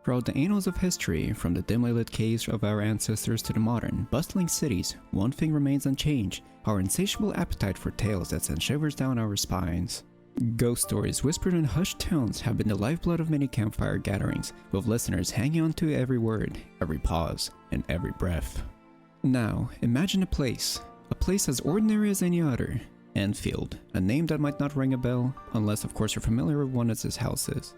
Throughout the annals of history, from the dimly lit caves of our ancestors to the modern, bustling cities, one thing remains unchanged: our insatiable appetite for tales that send shivers down our spines. Ghost stories whispered in hushed tones have been the lifeblood of many campfire gatherings, with listeners hanging on to every word, every pause, and every breath. Now, imagine a place as ordinary as any other. Enfield, a name that might not ring a bell, unless of course you're familiar with one of its houses.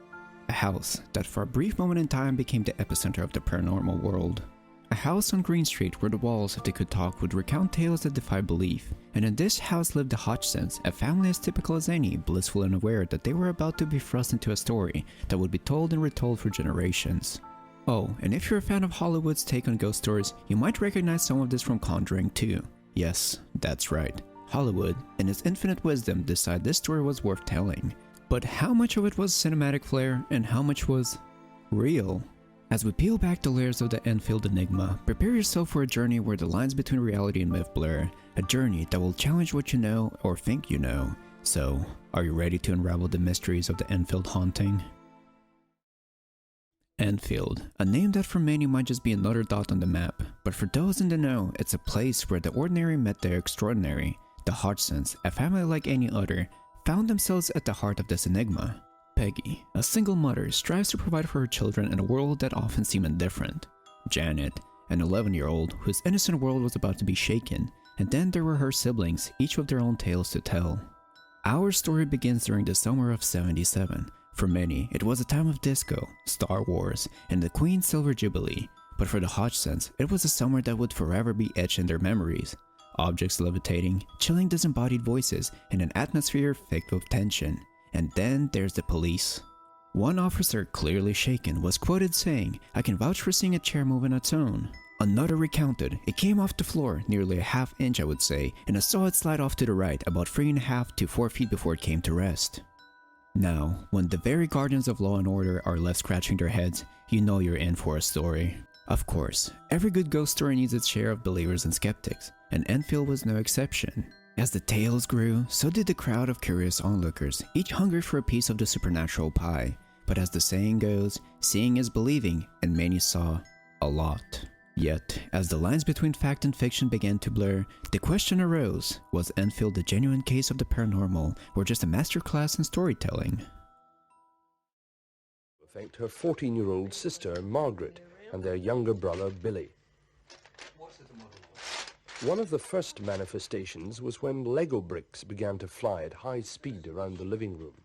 A house that for a brief moment in time became the epicenter of the paranormal world. A house on Green Street where the walls, if they could talk, would recount tales that defy belief. And in this house lived the Hodgsons, a family as typical as any, blissful and aware that they were about to be thrust into a story that would be told and retold for generations. Oh, and if you're a fan of Hollywood's take on ghost stories, you might recognize some of this from Conjuring too. Yes, that's right. Hollywood, in its infinite wisdom, decided this story was worth telling. But how much of it was cinematic flair and how much was real? As we peel back the layers of the Enfield enigma, prepare yourself for a journey where the lines between reality and myth blur, a journey that will challenge what you know or think you know. So, are you ready to unravel the mysteries of the Enfield haunting? Enfield, a name that for many might just be another dot on the map, but for those in the know, it's a place where the ordinary met the extraordinary. The Hodgsons, a family like any other, found themselves at the heart of this enigma. Peggy, a single mother, strives to provide for her children in a world that often seemed indifferent. Janet, an 11-year-old whose innocent world was about to be shaken, and then there were her siblings, each with their own tales to tell. Our story begins during the summer of '77. For many, it was a time of disco, Star Wars, and the Queen's Silver Jubilee, but for the Hodgsons, it was a summer that would forever be etched in their memories. Objects levitating, chilling disembodied voices, and an atmosphere thick with tension. And then there's the police. One officer, clearly shaken, was quoted saying, "I can vouch for seeing a chair move on its own." Another recounted, "It came off the floor, nearly a half inch I would say, and I saw it slide off to the right about 3.5 to 4 feet before it came to rest." Now, when the very guardians of law and order are left scratching their heads, you know you're in for a story. Of course, every good ghost story needs its share of believers and skeptics, and Enfield was no exception. As the tales grew, so did the crowd of curious onlookers, each hungry for a piece of the supernatural pie. But as the saying goes, seeing is believing, and many saw a lot. Yet, as the lines between fact and fiction began to blur, the question arose, was Enfield a genuine case of the paranormal, or just a masterclass in storytelling? Affect her 14-year-old sister, Margaret, and their younger brother, Billy. One of the first manifestations was when Lego bricks began to fly at high speed around the living room.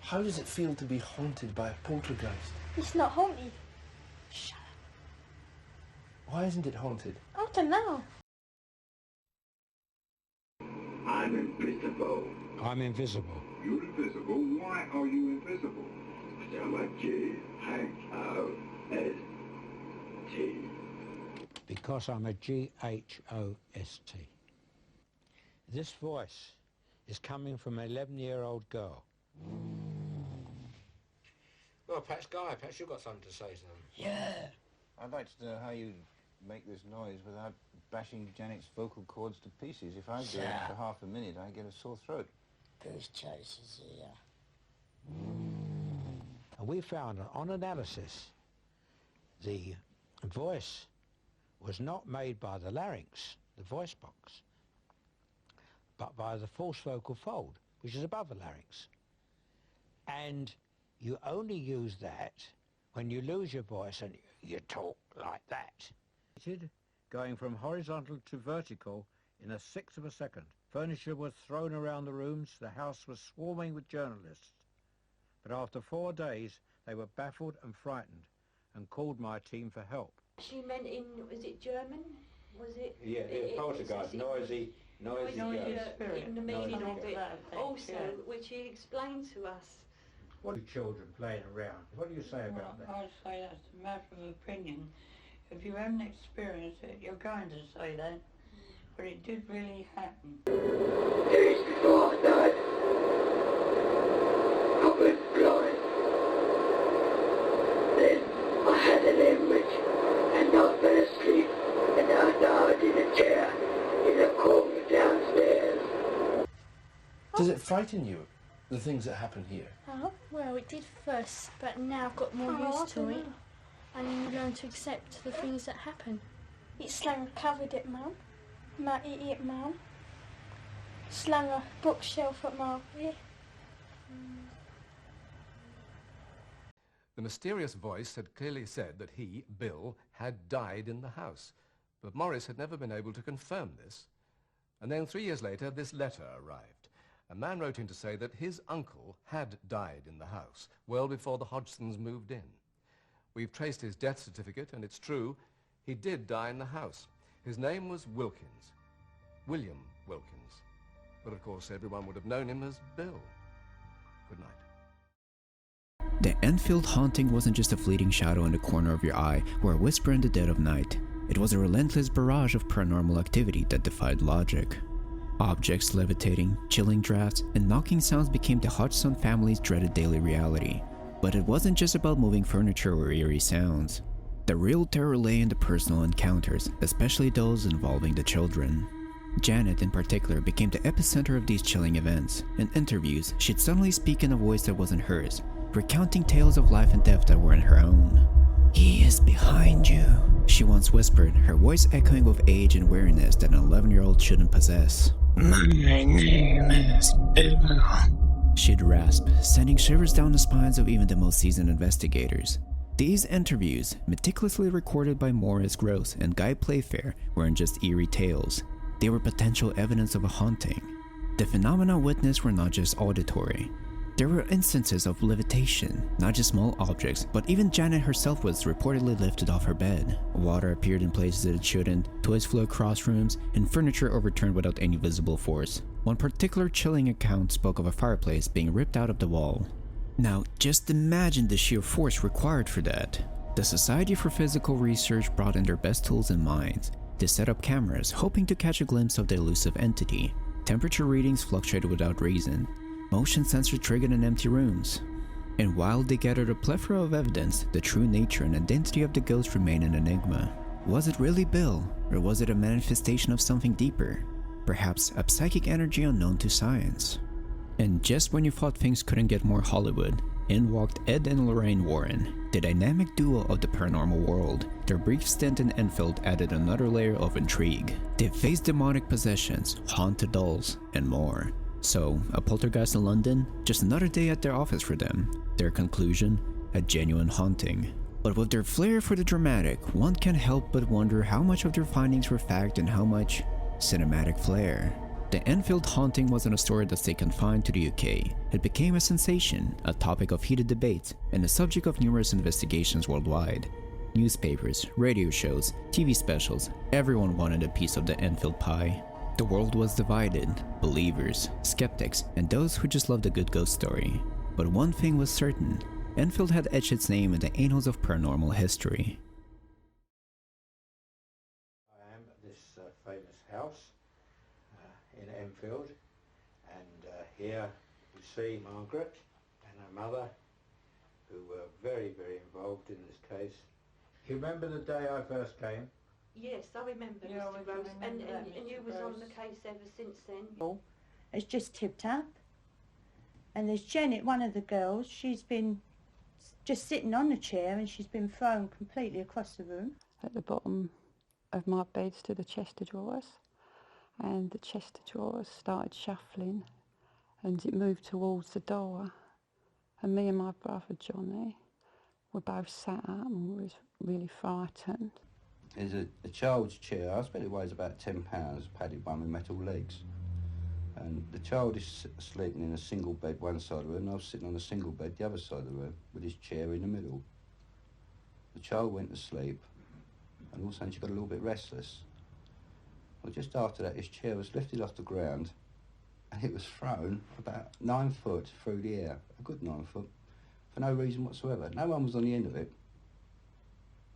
How does it feel to be haunted by a poltergeist? It's not haunted. Shut up. Why isn't it haunted? I don't know. I'm invisible. I'm invisible. You're invisible? Why are you invisible? I'm a G-H-O-S-T. Because I'm a G-H-O-S-T. This voice is coming from an 11-year-old girl. Well, perhaps, Guy, perhaps you've got something to say to them. Yeah. I'd like to know how you make this noise without bashing Janet's vocal cords to pieces. If I do it for half a minute, I get a sore throat. Bruce Chase is here. And we found on analysis, the voice was not made by the larynx, the voice box, but by the false vocal fold, which is above the larynx. And you only use that when you lose your voice and you talk like that. Going from horizontal to vertical in 1/6 of a second. Furniture was thrown around the rooms. The house was swarming with journalists. But after 4 days, they were baffled and frightened and called my team for help. She meant in, was it German? Was it? Yeah, the poltergeist, noisy spirit. In the meaning of it also, yeah. which he explained to us. What are children playing around? What do you say about that? I'd say that's a matter of opinion. If you haven't experienced it, you're going to say that. But it did really happen. Days before I died, I went blind. Then I had an image, and I fell asleep, and I died in a chair in a corner downstairs. Does it frighten you, the things that happen here? Oh. Well, it did first, but now I've got more used to it. And you learn to accept the things that happen. It's slang covered it, Mum. Might eat it, Mum. Slung a bookshelf at Margaret. The mysterious voice had clearly said that he, Bill, had died in the house, but Morris had never been able to confirm this. And then 3 years later, this letter arrived. A man wrote in to say that his uncle had died in the house, well before the Hodgsons moved in. We've traced his death certificate, and it's true, he did die in the house. His name was Wilkins, William Wilkins. But of course, everyone would have known him as Bill. Good night. The Enfield haunting wasn't just a fleeting shadow in the corner of your eye or a whisper in the dead of night. It was a relentless barrage of paranormal activity that defied logic. Objects levitating, chilling drafts, and knocking sounds became the Hodgson family's dreaded daily reality. But it wasn't just about moving furniture or eerie sounds. The real terror lay in the personal encounters, especially those involving the children. Janet in particular became the epicenter of these chilling events. In interviews, she'd suddenly speak in a voice that wasn't hers, recounting tales of life and death that weren't her own. "He is behind you," she once whispered, her voice echoing with age and weariness that an 11-year-old shouldn't possess. "My name is Bill," she'd rasp, sending shivers down the spines of even the most seasoned investigators. These interviews, meticulously recorded by Morris Gross and Guy Playfair, weren't just eerie tales. They were potential evidence of a haunting. The phenomena witnessed were not just auditory. There were instances of levitation, not just small objects, but even Janet herself was reportedly lifted off her bed. Water appeared in places that it shouldn't, toys flew across rooms, and furniture overturned without any visible force. One particular chilling account spoke of a fireplace being ripped out of the wall. Now, just imagine the sheer force required for that. The Society for Physical Research brought in their best tools and minds. They set up cameras, hoping to catch a glimpse of the elusive entity. Temperature readings fluctuated without reason. Motion sensors triggered in empty rooms. And while they gathered a plethora of evidence, the true nature and identity of the ghost remained an enigma. Was it really Bill, or was it a manifestation of something deeper? Perhaps a psychic energy unknown to science. And just when you thought things couldn't get more Hollywood, in walked Ed and Lorraine Warren, the dynamic duo of the paranormal world. Their brief stint in Enfield added another layer of intrigue. They faced demonic possessions, haunted dolls, and more. So, a poltergeist in London? Just another day at their office for them. Their conclusion? A genuine haunting. But with their flair for the dramatic, one can't help but wonder how much of their findings were fact and how much cinematic flair. The Enfield haunting wasn't a story that stayed confined to the UK. It became a sensation, a topic of heated debate, and the subject of numerous investigations worldwide. Newspapers, radio shows, TV specials, everyone wanted a piece of the Enfield pie. The world was divided, believers, skeptics, and those who just loved a good ghost story. But one thing was certain, Enfield had etched its name in the annals of paranormal history. I am at this famous house in Enfield, and here you see Margaret and her mother, who were very, very involved in this case. You remember the day I first came? Yes, I remember, Yeah, Mr. we Rose, remember that, and you Mr. was on Rose. the case ever since then. It's just tipped up, and there's Janet, one of the girls. She's been just sitting on the chair, and she's been thrown completely across the room. At the bottom of my bed stood a chest of drawers, and the chest of drawers started shuffling, and it moved towards the door, and me and my brother Johnny were both sat up and we was really frightened. There's a child's chair. I bet it weighs about 10 pounds, padded by with metal legs. And the child is sleeping in a single bed one side of the room, and I was sitting on a single bed the other side of the room, with his chair in the middle. The child went to sleep, and all of a sudden she got a little bit restless. Well, just after that, his chair was lifted off the ground, and it was thrown about 9 foot through the air, a good 9 foot, for no reason whatsoever. No one was on the end of it.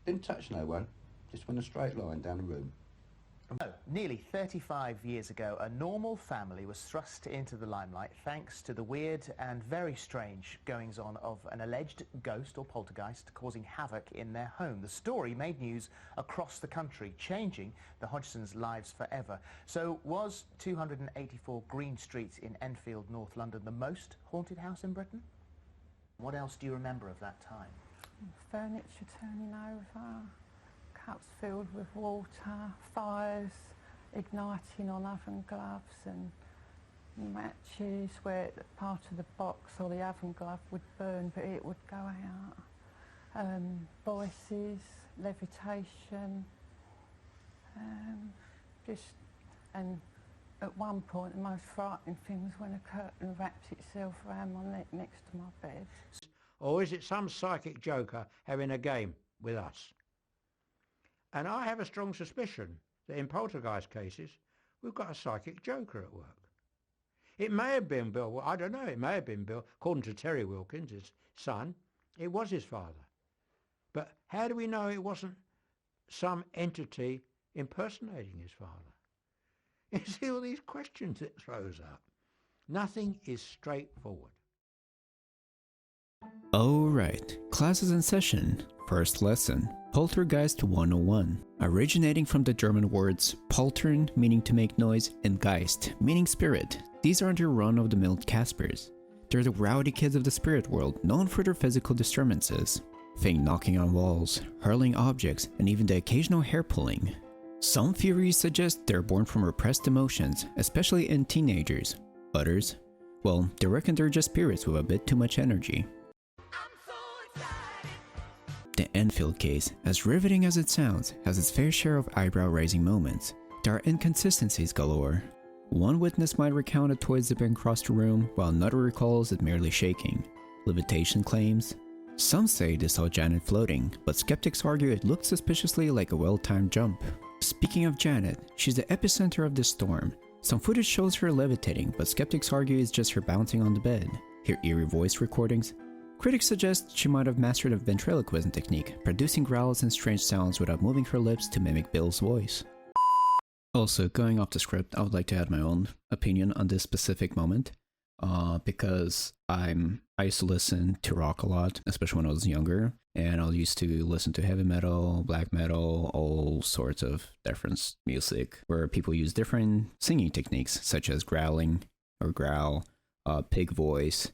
Didn't touch no one. Just went a straight line down the room. Nearly 35 years ago, a normal family was thrust into the limelight thanks to the weird and very strange goings-on of an alleged ghost or poltergeist causing havoc in their home. The story made news across the country, changing the Hodgsons' lives forever. So, was 284 Green Street in Enfield, North London, the most haunted house in Britain? What else do you remember of that time? Furniture turning over, cups filled with water, fires igniting on oven gloves and matches where part of the box or the oven glove would burn but it would go out. Voices, levitation, and at one point the most frightening thing was when a curtain wrapped itself around my neck next to my bed. Or is it some psychic joker having a game with us? And I have a strong suspicion that in poltergeist cases, we've got a psychic joker at work. It may have been Bill, well, I don't know, it may have been Bill, according to Terry Wilkins, his son, it was his father. But how do we know it wasn't some entity impersonating his father? You see all these questions it throws up. Nothing is straightforward. Alright, class is in session. First lesson, Poltergeist 101. Originating from the German words poltern, meaning to make noise, and Geist, meaning spirit. These aren't your run-of-the-mill Caspers. They're the rowdy kids of the spirit world, known for their physical disturbances. Think knocking on walls, hurling objects, and even the occasional hair pulling. Some theories suggest they're born from repressed emotions, especially in teenagers. Others, well, they reckon they're just spirits with a bit too much energy. The Enfield case, as riveting as it sounds, has its fair share of eyebrow-raising moments. There are inconsistencies galore. One witness might recount a toy zipping across the room, while another recalls it merely shaking. Levitation claims. Some say they saw Janet floating, but skeptics argue it looked suspiciously like a well-timed jump. Speaking of Janet, she's the epicenter of this storm. Some footage shows her levitating, but skeptics argue it's just her bouncing on the bed. Hear eerie voice recordings? Critics suggest she might have mastered a ventriloquism technique, producing growls and strange sounds without moving her lips to mimic Bill's voice. Also, going off the script, I would like to add my own opinion on this specific moment, because I used to listen to rock a lot, especially when I was younger, and I used to listen to heavy metal, black metal, all sorts of different music, where people use different singing techniques, such as growling, or growl, pig voice,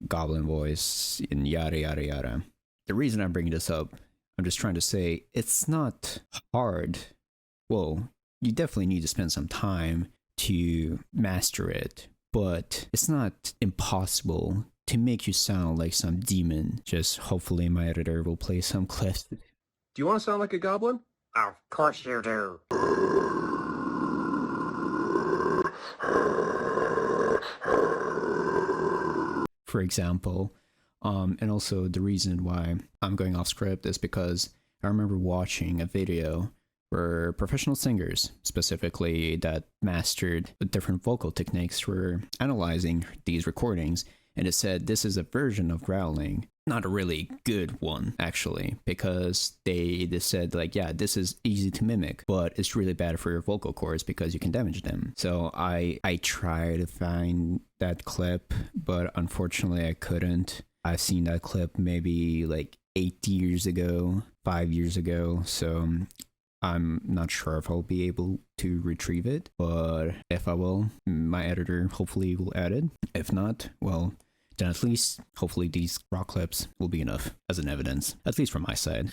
goblin voice, and yada yada yada. The reason I'm bringing this up, I'm just trying to say, it's not hard. Well, you definitely need to spend some time to master it, but it's not impossible to make you sound like some demon. Just hopefully my editor will play some clips. Do you want to sound like a goblin? Of course you do. For example, and also the reason why I'm going off script is because I remember watching a video where professional singers, specifically that mastered the different vocal techniques, were analyzing these recordings, and it said this is a version of growling. Not a really good one, actually, because they said, like, yeah, this is easy to mimic, but it's really bad for your vocal cords because you can damage them. So I tried to find that clip, but unfortunately I couldn't. I've seen that clip maybe like 8 years ago, 5 years ago, so I'm not sure if I'll be able to retrieve it, but if I will, my editor hopefully will add it. If not, well, then at least, hopefully these rock clips will be enough as an evidence, at least from my side.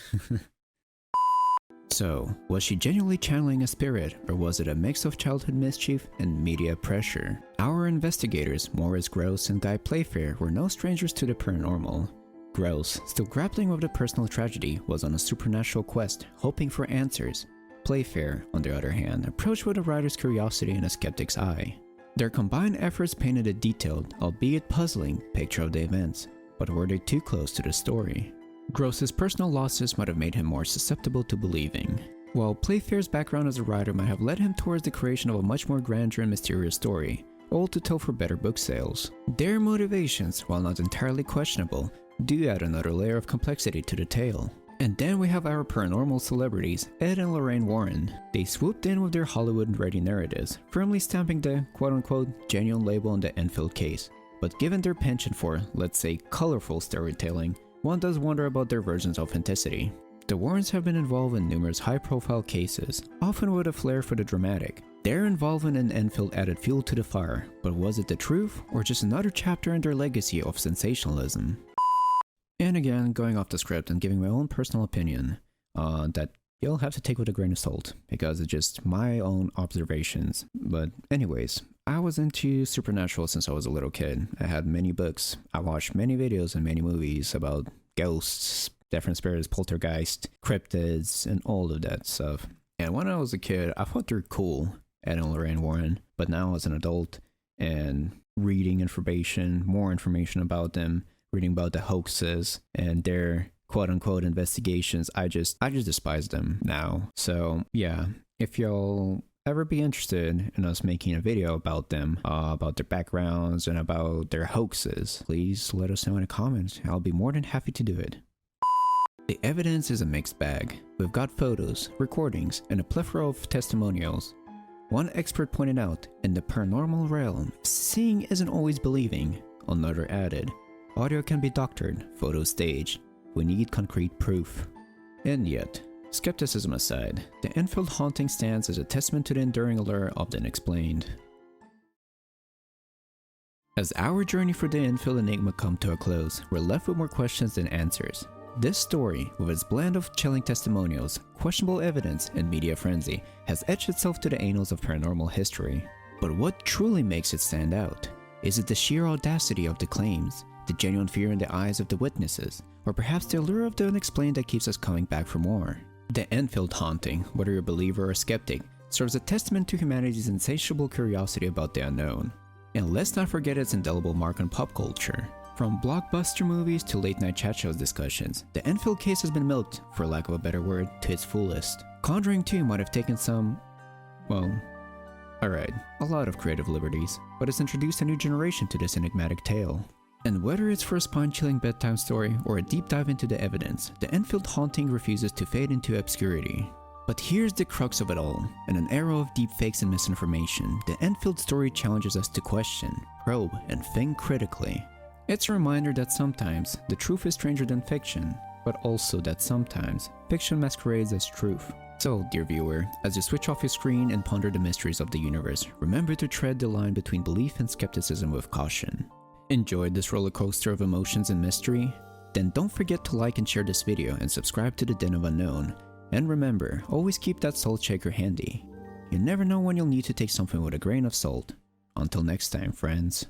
So, was she genuinely channeling a spirit, or was it a mix of childhood mischief and media pressure? Our investigators, Morris Gross and Guy Playfair, were no strangers to the paranormal. Gross, still grappling with the personal tragedy, was on a supernatural quest, hoping for answers. Playfair, on the other hand, approached with a writer's curiosity and a skeptic's eye. Their combined efforts painted a detailed, albeit puzzling, picture of the events, but were they too close to the story? Gross's personal losses might have made him more susceptible to believing, while Playfair's background as a writer might have led him towards the creation of a much more grandeur and mysterious story, all to tell for better book sales. Their motivations, while not entirely questionable, do add another layer of complexity to the tale. And then we have our paranormal celebrities, Ed and Lorraine Warren. They swooped in with their Hollywood-ready narratives, firmly stamping the quote-unquote genuine label on the Enfield case. But given their penchant for, let's say, colorful storytelling, one does wonder about their version's authenticity. The Warrens have been involved in numerous high-profile cases, often with a flair for the dramatic. Their involvement in Enfield added fuel to the fire, but was it the truth, or just another chapter in their legacy of sensationalism? And again, going off the script and giving my own personal opinion, that you'll have to take with a grain of salt, because it's just my own observations. But anyways, I was into supernatural since I was a little kid. I had many books, I watched many videos and many movies about ghosts, different spirits, poltergeist, cryptids, and all of that stuff. And when I was a kid, I thought they're cool, Ed and Lorraine Warren. But now as an adult, and reading information, more information about them, reading about the hoaxes and their quote-unquote investigations, I just despise them now. So yeah, if you'll ever be interested in us making a video about them, about their backgrounds and about their hoaxes, please let us know in the comments. I'll be more than happy to do it. The evidence is a mixed bag. We've got photos, recordings, and a plethora of testimonials. One expert pointed out, in the paranormal realm, seeing isn't always believing. Another added, audio can be doctored, photos staged. We need concrete proof. And yet, skepticism aside, the Enfield haunting stands as a testament to the enduring allure of the unexplained. As our journey for the Enfield enigma comes to a close, we're left with more questions than answers. This story, with its blend of chilling testimonials, questionable evidence, and media frenzy, has etched itself to the annals of paranormal history. But what truly makes it stand out? Is it the sheer audacity of the claims, the genuine fear in the eyes of the witnesses, or perhaps the allure of the unexplained that keeps us coming back for more? The Enfield haunting, whether you're a believer or a skeptic, serves a testament to humanity's insatiable curiosity about the unknown. And let's not forget its indelible mark on pop culture. From blockbuster movies to late-night chat shows discussions, the Enfield case has been milked, for lack of a better word, to its fullest. Conjuring 2 might have taken some, well, alright, a lot of creative liberties, but it's introduced a new generation to this enigmatic tale. And whether it's for a spine-chilling bedtime story or a deep dive into the evidence, the Enfield haunting refuses to fade into obscurity. But here's the crux of it all. In an era of deepfakes and misinformation, the Enfield story challenges us to question, probe, and think critically. It's a reminder that sometimes the truth is stranger than fiction, but also that sometimes fiction masquerades as truth. So, dear viewer, as you switch off your screen and ponder the mysteries of the universe, remember to tread the line between belief and skepticism with caution. Enjoyed this roller coaster of emotions and mystery? Then don't forget to like and share this video and subscribe to the Den of Unknown. And remember, always keep that salt shaker handy. You never know when you'll need to take something with a grain of salt. Until next time, friends.